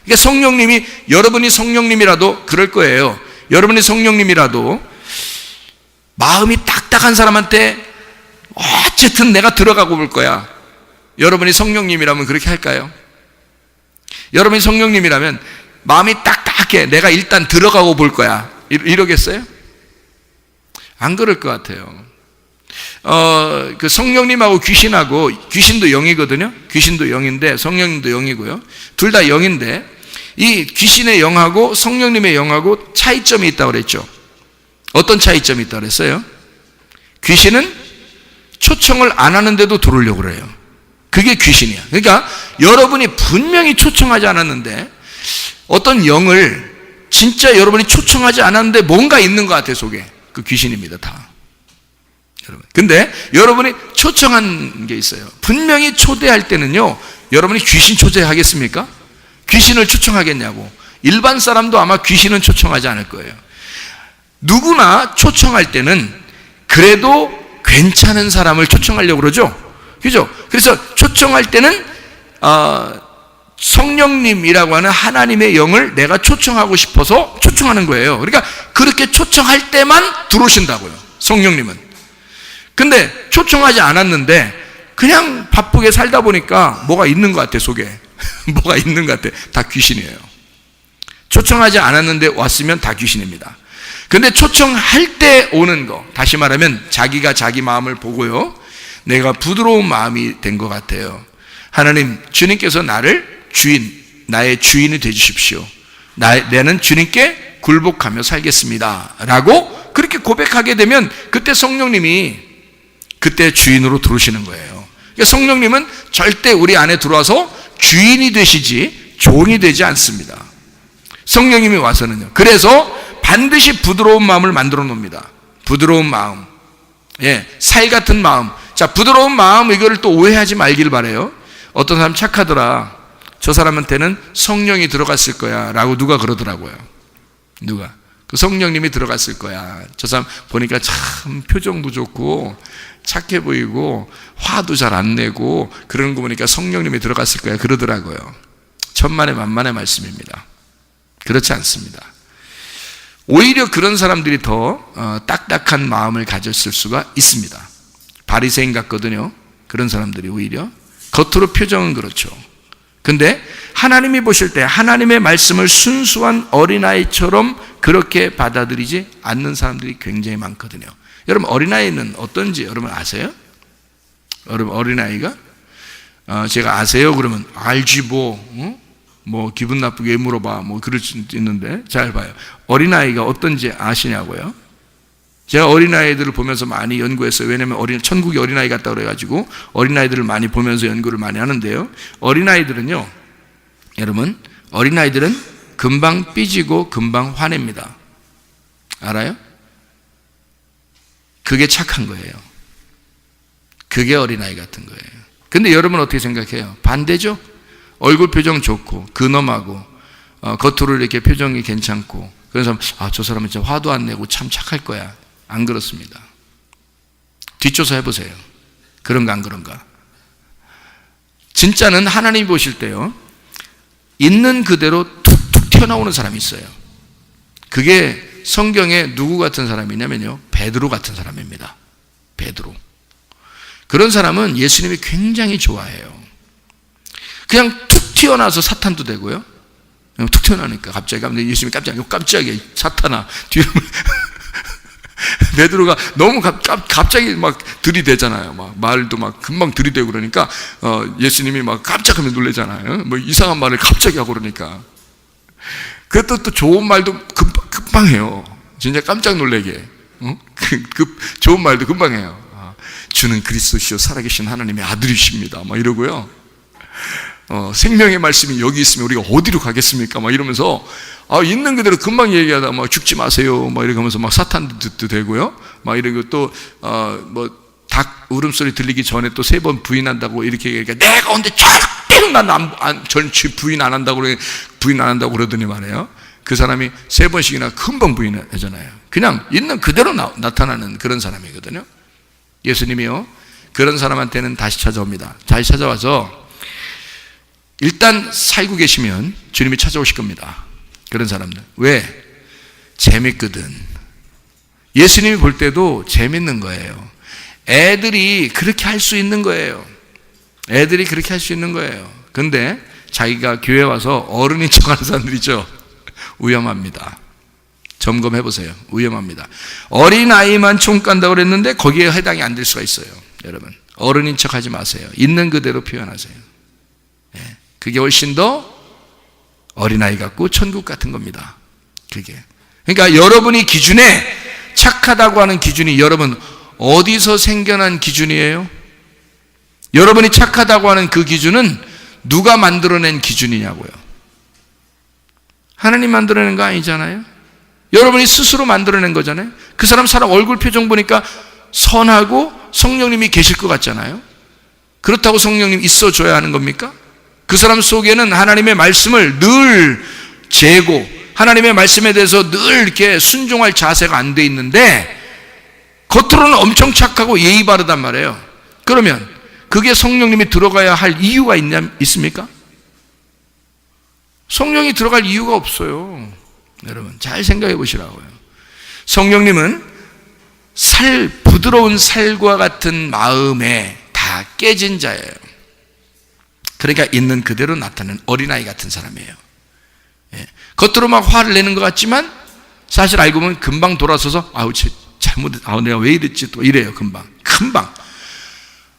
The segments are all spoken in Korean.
그러니까 성령님이, 여러분이 성령님이라도 그럴 거예요. 여러분이 성령님이라도 마음이 딱딱한 사람한테 어쨌든 내가 들어가고 볼 거야. 여러분이 성령님이라면 그렇게 할까요? 여러분이 성령님이라면 마음이 딱딱해, 내가 일단 들어가고 볼 거야, 이러겠어요? 안 그럴 것 같아요. 그 성령님하고 귀신하고, 귀신도 영이거든요. 귀신도 영인데 성령님도 영이고요. 둘 다 영인데 이 귀신의 영하고 성령님의 영하고 차이점이 있다고 그랬죠. 어떤 차이점이 있다고 그랬어요? 귀신은 초청을 안 하는데도 들어오려고 그래요. 그게 귀신이야. 그러니까 여러분이 분명히 초청하지 않았는데, 어떤 영을 진짜 여러분이 초청하지 않았는데 뭔가 있는 것 같아요, 속에. 그 귀신입니다, 다. 여러분. 근데 여러분이 초청한 게 있어요. 분명히 초대할 때는요, 여러분이 귀신 초대하겠습니까? 귀신을 초청하겠냐고. 일반 사람도 아마 귀신은 초청하지 않을 거예요. 누구나 초청할 때는 그래도 괜찮은 사람을 초청하려고 그러죠. 그죠? 그래서 초청할 때는 성령님이라고 하는 하나님의 영을 내가 초청하고 싶어서 초청하는 거예요. 그러니까 그렇게 초청할 때만 들어오신다고요, 성령님은. 근데 초청하지 않았는데 그냥 바쁘게 살다 보니까 뭐가 있는 것 같아, 속에. 뭐가 있는 것 같아. 다 귀신이에요. 초청하지 않았는데 왔으면 다 귀신입니다. 근데 초청할 때 오는 거, 다시 말하면 자기가 자기 마음을 보고요, 내가 부드러운 마음이 된 것 같아요. 하나님, 주님께서 나를 나의 주인이 되주십시오. 나는 주님께 굴복하며 살겠습니다 라고 그렇게 고백하게 되면 그때 성령님이 그때 주인으로 들어오시는 거예요. 그러니까 성령님은 절대 우리 안에 들어와서 주인이 되시지 종이 되지 않습니다. 성령님이 와서는요, 그래서 반드시 부드러운 마음을 만들어 놓습니다. 부드러운 마음, 살 같은 마음. 자, 부드러운 마음, 이거를 또 오해하지 말길 바래요. 어떤 사람 착하더라, 저 사람한테는 성령이 들어갔을 거야 라고 누가 그러더라고요. 누가? 그 성령님이 들어갔을 거야. 저 사람 보니까 참 표정도 좋고 착해 보이고 화도 잘 안 내고 그러는 거 보니까 성령님이 들어갔을 거야 그러더라고요. 천만의 만만의 말씀입니다. 그렇지 않습니다. 오히려 그런 사람들이 더 딱딱한 마음을 가졌을 수가 있습니다. 바리새인 같거든요. 그런 사람들이 오히려 겉으로 표정은 그렇죠. 근데 하나님이 보실 때 하나님의 말씀을 순수한 어린아이처럼 그렇게 받아들이지 않는 사람들이 굉장히 많거든요. 여러분, 어린아이는 어떤지 여러분 아세요? 여러분, 어린아이가 제가 아세요? 그러면 알지 뭐 기분 나쁘게 왜 물어봐, 뭐 그럴 수 있는데, 잘 봐요. 어린아이가 어떤지 아시냐고요? 제가 어린아이들을 보면서 많이 연구했어요. 왜냐하면 천국이 어린아이 같다 그래가지고 어린아이들을 많이 보면서 연구를 많이 하는데요, 어린아이들은요, 여러분, 어린아이들은 금방 삐지고 금방 화냅니다. 알아요? 그게 착한 거예요. 그게 어린아이 같은 거예요. 근데 여러분 어떻게 생각해요? 반대죠? 얼굴 표정 좋고 근엄하고 겉으로 이렇게 표정이 괜찮고, 그래서 저 사람은 진짜 화도 안 내고 참 착할 거야. 안 그렇습니다. 뒷조사 해보세요. 그런가 안 그런가? 진짜는 하나님이 보실 때요, 있는 그대로 툭툭 튀어나오는 사람이 있어요. 그게 성경에 누구 같은 사람이냐면요, 베드로 같은 사람입니다. 베드로. 그런 사람은 예수님이 굉장히 좋아해요. 그냥 툭 튀어나와서 사탄도 되고요. 툭 튀어나오니까 갑자기 예수님이 깜짝이야 사탄아 뒤로 베드로가 너무 갑자기 막 들이대잖아요. 막 말도 막 금방 들이대고 그러니까 예수님이 막 깜짝하면 놀래잖아요. 뭐 이상한 말을 갑자기 하고 그러니까. 그것도 또 좋은 말도 금방 해요. 진짜 깜짝 놀래게. 좋은 말도 금방 해요. 주는 그리스도시요 살아계신 하나님의 아들이십니다, 막 이러고요. 생명의 말씀이 여기 있으면 우리가 어디로 가겠습니까? 막 이러면서 있는 그대로 금방 얘기하다 막 죽지 마세요, 막 이렇게 하면서 막 사탄도 되고요. 막 이러고 또 뭐 닭 울음소리 들리기 전에 또 3번 부인한다고 이렇게 얘기하니까 내가 언제 절대로 전 부인 안 한다고 그러더니 말이에요. 그 사람이 3번씩이나 금방 부인하잖아요. 그냥 있는 그대로 나타나는 그런 사람이거든요. 예수님이요, 그런 사람한테는 다시 찾아옵니다. 다시 찾아와서 일단 살고 계시면 주님이 찾아오실 겁니다. 그런 사람들. 왜? 재밌거든. 예수님이 볼 때도 재밌는 거예요. 애들이 그렇게 할 수 있는 거예요. 애들이 그렇게 할 수 있는 거예요. 근데 자기가 교회 와서 어른인 척하는 사람들이죠. 위험합니다. 점검해 보세요. 위험합니다. 어린아이만 총 간다고 그랬는데 거기에 해당이 안 될 수가 있어요. 여러분, 어른인 척 하지 마세요. 있는 그대로 표현하세요. 그게 훨씬 더 어린아이 같고 천국 같은 겁니다. 그게. 그러니까 여러분이 기준에 착하다고 하는 기준이 여러분 어디서 생겨난 기준이에요? 여러분이 착하다고 하는 그 기준은 누가 만들어낸 기준이냐고요. 하나님 만들어낸 거 아니잖아요. 여러분이 스스로 만들어낸 거잖아요. 그 사람 얼굴 표정 보니까 선하고 성령님이 계실 것 같잖아요. 그렇다고 성령님 있어줘야 하는 겁니까? 그 사람 속에는 하나님의 말씀을 늘 재고 하나님의 말씀에 대해서 늘 이렇게 순종할 자세가 안 돼 있는데 겉으로는 엄청 착하고 예의 바르단 말이에요. 그러면 그게 성령님이 들어가야 할 이유가 있습니까? 성령이 들어갈 이유가 없어요. 여러분 잘 생각해 보시라고요. 성령님은 부드러운 살과 같은 마음에 다 깨진 자예요. 그러니까 있는 그대로 나타나는 어린아이 같은 사람이에요. 겉으로 막 화를 내는 것 같지만 사실 알고 보면 금방 돌아서서 내가 왜 이랬지 또 이래요. 금방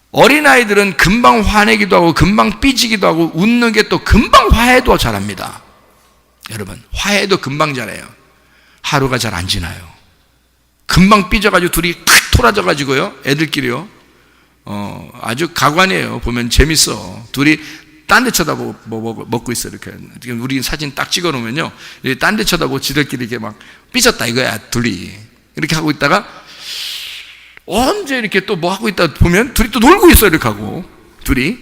어린아이들은 금방 화내기도 하고 금방 삐지기도 하고 웃는 게 또 금방 화해도 잘합니다. 여러분 화해도 금방 잘해요. 하루가 잘 안 지나요. 금방 삐져가지고 둘이 탁 토라져가지고요 애들끼리요 아주 가관이에요. 보면 재밌어. 둘이 딴 데 쳐다보고 먹고 있어. 이렇게 우리 사진 딱 찍어 놓으면요 딴 데 쳐다보고 지들끼리 이렇게 막 삐졌다 이거야. 둘이 이렇게 하고 있다가 언제 이렇게 또 뭐 하고 있다 보면 둘이 또 놀고 있어. 이렇게 하고 둘이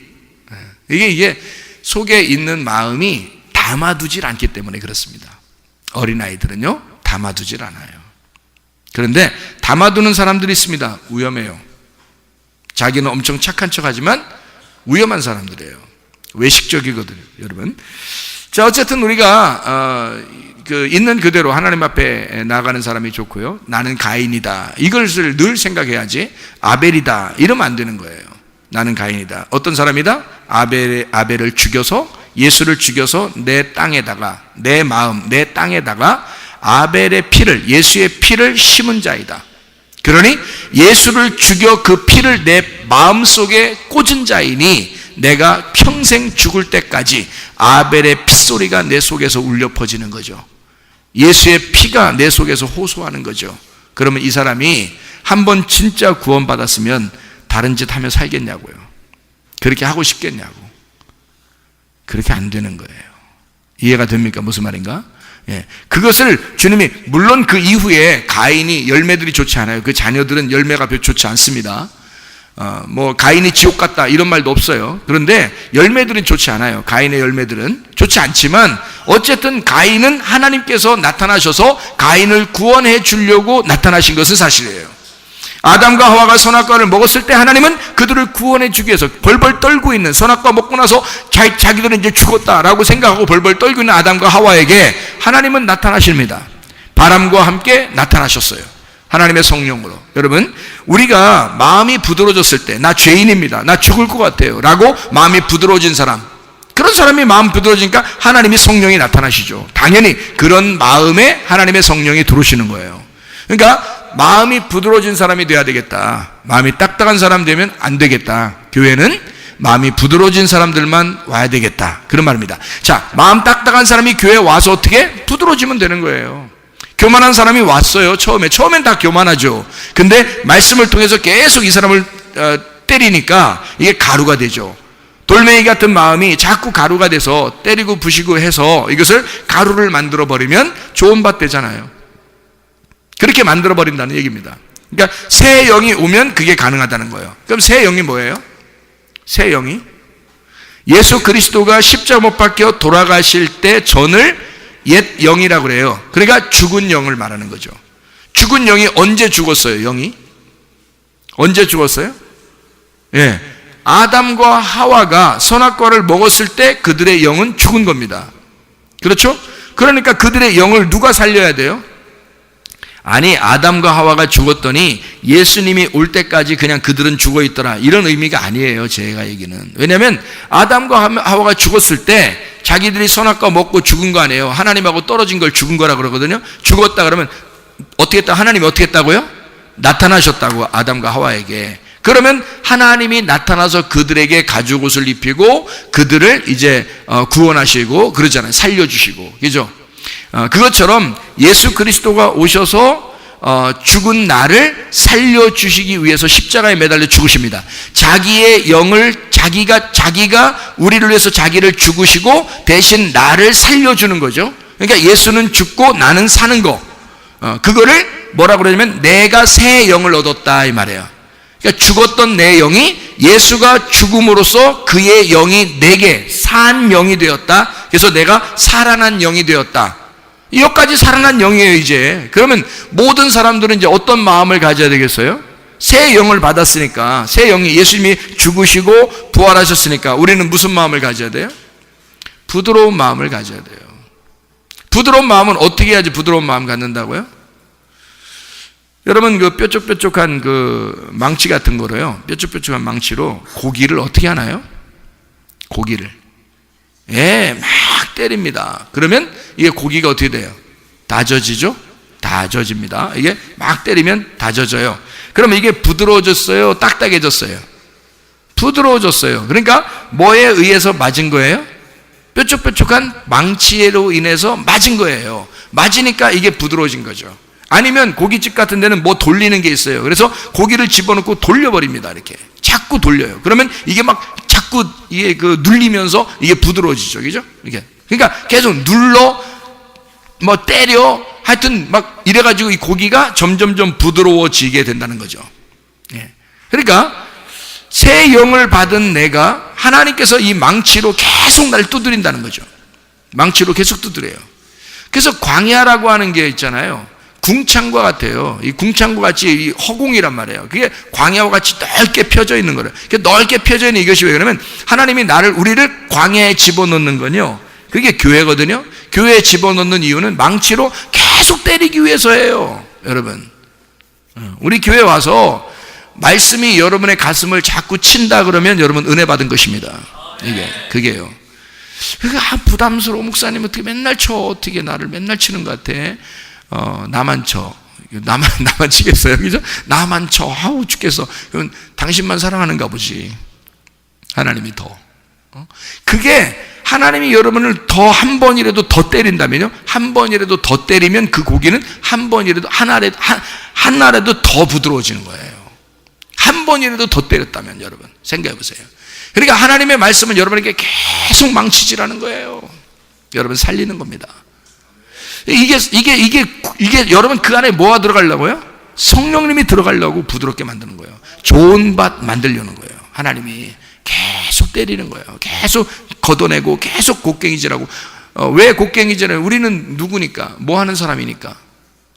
이게 속에 있는 마음이 담아두질 않기 때문에 그렇습니다. 어린아이들은요 담아두질 않아요. 그런데 담아두는 사람들이 있습니다. 위험해요. 자기는 엄청 착한 척하지만 위험한 사람들이에요. 외식적이거든요, 여러분. 자, 어쨌든 우리가 있는 그대로 하나님 앞에 나가는 사람이 좋고요. 나는 가인이다. 이것을 늘 생각해야지. 아벨이다. 이러면 안 되는 거예요. 나는 가인이다. 어떤 사람이다? 아벨을 죽여서 예수를 죽여서 내 땅에다가 내 마음, 내 땅에다가 아벨의 피를 예수의 피를 심은 자이다. 그러니 예수를 죽여 그 피를 내 마음속에 꽂은 자이니 내가 평생 죽을 때까지 아벨의 핏소리가 내 속에서 울려 퍼지는 거죠. 예수의 피가 내 속에서 호소하는 거죠. 그러면 이 사람이 한번 진짜 구원받았으면 다른 짓 하며 살겠냐고요. 그렇게 하고 싶겠냐고. 그렇게 안 되는 거예요. 이해가 됩니까? 무슨 말인가? 그것을 주님이 물론 그 이후에 가인이 열매들이 좋지 않아요. 그 자녀들은 열매가 별로 좋지 않습니다. 가인이 지옥 갔다 이런 말도 없어요. 그런데 열매들은 좋지 않아요. 가인의 열매들은 좋지 않지만 어쨌든 가인은 하나님께서 나타나셔서 가인을 구원해 주려고 나타나신 것은 사실이에요. 아담과 하와가 선악과를 먹었을 때 하나님은 그들을 구원해 주기 위해서 벌벌 떨고 있는 선악과 먹고 나서 자기들은 이제 죽었다라고 생각하고 벌벌 떨고 있는 아담과 하와에게 하나님은 나타나십니다. 바람과 함께 나타나셨어요. 하나님의 성령으로. 여러분 우리가 마음이 부드러워졌을 때 나 죄인입니다. 나 죽을 것 같아요 라고 마음이 부드러워진 사람, 그런 사람이 마음 부드러워지니까 하나님의 성령이 나타나시죠. 당연히 그런 마음에 하나님의 성령이 들어오시는 거예요. 그러니까 마음이 부드러워진 사람이 돼야 되겠다. 마음이 딱딱한 사람 되면 안 되겠다. 교회는 마음이 부드러워진 사람들만 와야 되겠다. 그런 말입니다. 자, 마음 딱딱한 사람이 교회에 와서 어떻게? 부드러워지면 되는 거예요. 교만한 사람이 왔어요. 처음엔 다 교만하죠. 근데 말씀을 통해서 계속 이 사람을 때리니까 이게 가루가 되죠. 돌멩이 같은 마음이 자꾸 가루가 돼서 때리고 부시고 해서 이것을 가루를 만들어 버리면 좋은 밭 되잖아요. 그렇게 만들어 버린다는 얘기입니다. 그러니까 새 영이 오면 그게 가능하다는 거예요. 그럼 새 영이 뭐예요? 새 영이 예수 그리스도가 십자가 못 박혀 돌아가실 때 전을 옛 영이라고 그래요. 그러니까 죽은 영을 말하는 거죠. 죽은 영이 언제 죽었어요? 영이 언제 죽었어요? 아담과 하와가 선악과를 먹었을 때 그들의 영은 죽은 겁니다. 그렇죠? 그러니까 그들의 영을 누가 살려야 돼요? 아니, 아담과 하와가 죽었더니 예수님이 올 때까지 그냥 그들은 죽어 있더라, 이런 의미가 아니에요, 제가 얘기는. 왜냐하면 아담과 하와가 죽었을 때 자기들이 선악과 먹고 죽은 거 아니에요. 하나님하고 떨어진 걸 죽은 거라 그러거든요. 죽었다 그러면 어떻게 했다? 하나님이 어떻게 했다고요? 나타나셨다고, 아담과 하와에게. 그러면 하나님이 나타나서 그들에게 가죽옷을 입히고 그들을 이제 구원하시고 그러잖아요. 살려주시고, 그죠? 그것처럼 예수 그리스도가 오셔서 죽은 나를 살려주시기 위해서 십자가에 매달려 죽으십니다. 자기의 영을 자기가 우리를 위해서 자기를 죽으시고 대신 나를 살려주는 거죠. 그러니까 예수는 죽고 나는 사는 거, 그거를 뭐라고 그러냐면 내가 새 영을 얻었다, 이 말이에요. 그러니까 죽었던 내 영이 예수가 죽음으로써 그의 영이 내게 산 영이 되었다. 그래서 내가 살아난 영이 되었다. 여기까지 살아난 영이에요, 이제. 그러면 모든 사람들은 이제 어떤 마음을 가져야 되겠어요? 새 영을 받았으니까, 새 영이, 예수님이 죽으시고 부활하셨으니까 우리는 무슨 마음을 가져야 돼요? 부드러운 마음을 가져야 돼요. 부드러운 마음은 어떻게 해야지 부드러운 마음 갖는다고요? 여러분, 그 뾰족뾰족한 그 망치 같은 거로요, 뾰족뾰족한 망치로 고기를 어떻게 하나요? 고기를, 막 때립니다. 그러면 이게 고기가 어떻게 돼요? 다져지죠? 다져집니다. 이게 막 때리면 다져져요. 그러면 이게 부드러워졌어요? 딱딱해졌어요? 부드러워졌어요. 그러니까 뭐에 의해서 맞은 거예요? 뾰족뾰족한 망치로 인해서 맞은 거예요. 맞으니까 이게 부드러워진 거죠. 아니면 고깃집 같은 데는 뭐 돌리는 게 있어요. 그래서 고기를 집어넣고 돌려버립니다. 이렇게 자꾸 돌려요. 그러면 이게 막 자꾸 이게 그 눌리면서 이게 부드러워지죠, 그죠? 이렇게. 그러니까 계속 눌러, 뭐 때려, 하여튼 막 이래가지고 이 고기가 점점점 부드러워지게 된다는 거죠. 그러니까 새 영을 받은 내가 하나님께서 이 망치로 계속 날 두드린다는 거죠. 망치로 계속 두드려요. 그래서 광야라고 하는 게 있잖아요. 궁창과 같아요. 이 궁창과 같이 이 허공이란 말이에요. 그게 광야와 같이 넓게 펴져 있는 거예요. 넓게 펴져 있는 이것이 왜 그러면 하나님이 우리를 광야에 집어넣는 건요, 그게 교회거든요. 교회에 집어넣는 이유는 망치로 계속 때리기 위해서예요. 여러분, 우리 교회 와서 말씀이 여러분의 가슴을 자꾸 친다 그러면 여러분 은혜 받은 것입니다. 그게요. 그러니까 부담스러워, 목사님 어떻게 맨날 쳐, 어떻게 나를 맨날 치는 것 같아. 나만 쳐. 나만 치겠어요, 그죠? 나만 쳐. 아우 죽겠어. 그럼 당신만 사랑하는가 보지. 하나님이 더. 그게 하나님이 여러분을 더 한 번이라도 더 때린다면요, 한 번이라도 더 때리면 그 고기는 한 번이라도 한 날에도 더 부드러워지는 거예요. 한 번이라도 더 때렸다면 여러분 생각해 보세요. 그러니까 하나님의 말씀은 여러분에게 계속 망치질하는 거예요. 여러분 살리는 겁니다. 이게 여러분 그 안에 뭐가 들어가려고요? 성령님이 들어가려고 부드럽게 만드는 거예요. 좋은 밭 만들려는 거예요. 하나님이 계속 때리는 거예요. 계속 걷어내고 계속 곡괭이질하고. 왜 곡괭이질을? 우리는 누구니까? 뭐 하는 사람이니까?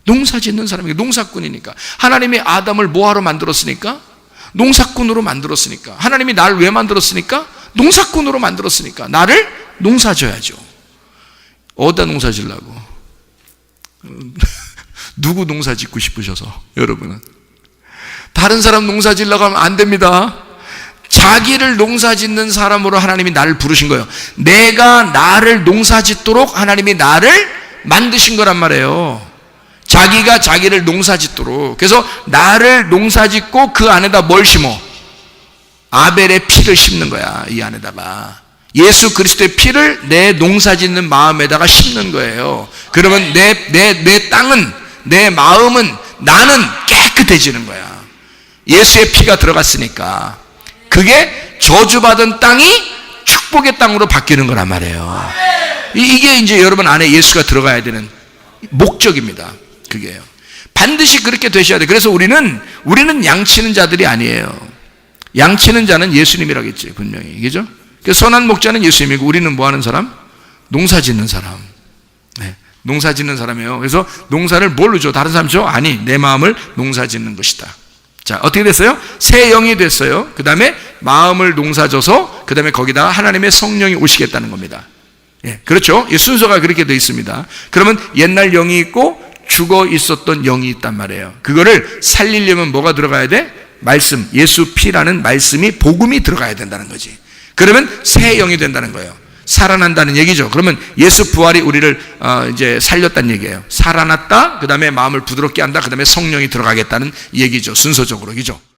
농사 짓는 사람이니까, 농사꾼이니까. 하나님이 아담을 뭐하러 만들었으니까? 농사꾼으로 만들었으니까. 하나님이 나를 왜 만들었으니까? 농사꾼으로 만들었으니까. 나를 농사 져야죠. 어디다 농사 지려고? 누구 농사 짓고 싶으셔서? 여러분은 다른 사람 농사 지려고 하면 안 됩니다. 자기를 농사 짓는 사람으로 하나님이 나를 부르신 거예요. 내가 나를 농사 짓도록 하나님이 나를 만드신 거란 말이에요. 자기가 자기를 농사 짓도록. 그래서 나를 농사 짓고 그 안에다 뭘 심어? 아벨의 피를 심는 거야. 이 안에다가 예수 그리스도의 피를 내 농사 짓는 마음에다가 심는 거예요. 그러면 내 땅은, 내 마음은, 나는 깨끗해지는 거야. 예수의 피가 들어갔으니까. 그게 저주받은 땅이 축복의 땅으로 바뀌는 거란 말이에요. 이게 이제 여러분 안에 예수가 들어가야 되는 목적입니다. 그게요. 반드시 그렇게 되셔야 돼요. 그래서 우리는 양치는 자들이 아니에요. 양치는 자는 예수님이라겠지, 분명히. 그죠? 선한 목자는 예수님이고, 우리는 뭐 하는 사람? 농사 짓는 사람. 농사 짓는 사람이에요. 그래서 농사를 뭘로 줘? 다른 사람 줘? 아니, 내 마음을 농사 짓는 것이다. 자, 어떻게 됐어요? 새 영이 됐어요. 그 다음에 마음을 농사져서 그 다음에 거기다가 하나님의 성령이 오시겠다는 겁니다. 예, 그렇죠? 이 순서가 그렇게 되어 있습니다. 그러면 옛날 영이 있고 죽어 있었던 영이 있단 말이에요. 그거를 살리려면 뭐가 들어가야 돼? 말씀, 예수 피라는 말씀이, 복음이 들어가야 된다는 거지. 그러면 새 영이 된다는 거예요. 살아난다는 얘기죠. 그러면 예수 부활이 우리를 이제 살렸다는 얘기예요. 살아났다, 그 다음에 마음을 부드럽게 한다, 그 다음에 성령이 들어가겠다는 얘기죠. 순서적으로, 그죠?